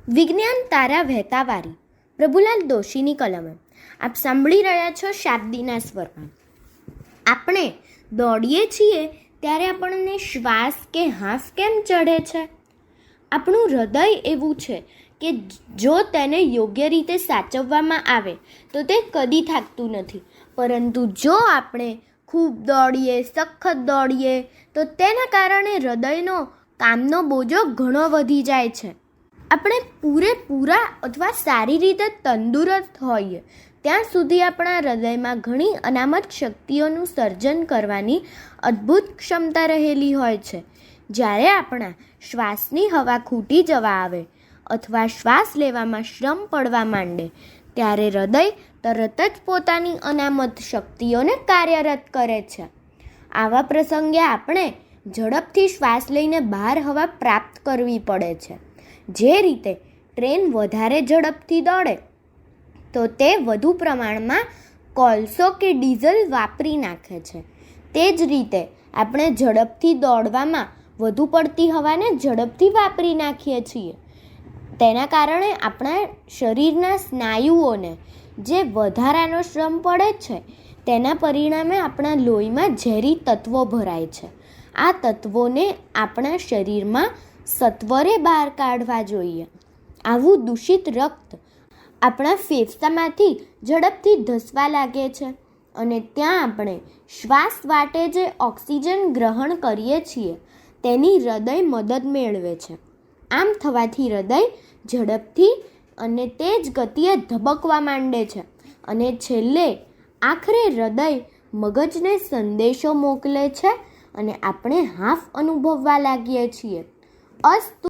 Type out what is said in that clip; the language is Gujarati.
વિજ્ઞાન તારા વહેતા વારી, પ્રભુલાલ દોશીની કલમે. આપ સાંભળી રહ્યા છો શાબ્દીના સ્વરમાં. આપણે દોડીએ છીએ ત્યારે આપણને શ્વાસ કે હાંફ કેમ ચઢે છે? આપણું હૃદય એવું છે કે જો તેને યોગ્ય રીતે સાચવવામાં આવે તો તે કદી થાકતું નથી, પરંતુ જો આપણે ખૂબ દોડીએ, સખત દોડીએ તો તેના કારણે હૃદયનો કામનો બોજો ઘણો વધી જાય છે. આપણે પૂરેપૂરા અથવા સારી રીતે તંદુરસ્ત હોઈએ ત્યાં સુધી આપણા હૃદયમાં ઘણી અનામત શક્તિઓનું સર્જન કરવાની અદ્ભુત ક્ષમતા રહેલી હોય છે. જ્યારે આપણા શ્વાસની હવા ખૂટી જવા આવે અથવા શ્વાસ લેવામાં શ્રમ પડવા માંડે ત્યારે હૃદય તરત જ પોતાની અનામત શક્તિઓને કાર્યરત કરે છે. આવા પ્રસંગે આપણે ઝડપથી શ્વાસ લઈને બહાર હવા પ્રાપ્ત કરવી પડે છે. જે રીતે ટ્રેન વધારે ઝડપથી દોડે તો તે વધુ પ્રમાણમાં કોલસો કે ડીઝલ વાપરી નાખે છે, તે જ રીતે આપણે ઝડપથી દોડવામાં વધુ પડતી હવાને ઝડપથી વાપરી નાખીએ છીએ. તેના કારણે આપણા શરીરના સ્નાયુઓને જે વધારાનો શ્રમ પડે છે તેના પરિણામે આપણા લોહીમાં ઝેરી તત્વો ભરાય છે. આ તત્વોને આપણા શરીરમાં સત્વરે બહાર કાઢવા જોઈએ. આવું દૂષિત રક્ત આપણા ફેફસામાંથી ઝડપથી ધસવા લાગે છે અને ત્યાં આપણે શ્વાસ વાટે જે ઓક્સિજન ગ્રહણ કરીએ છીએ તેની હૃદય મદદ મેળવે છે. આમ થવાથી હૃદય ઝડપથી અને તેજ ગતિએ ધબકવા માંડે છે અને છેલ્લે આખરે હૃદય મગજને સંદેશો મોકલે છે અને આપણે હાંફ અનુભવવા લાગીએ છીએ. અસ્તુ.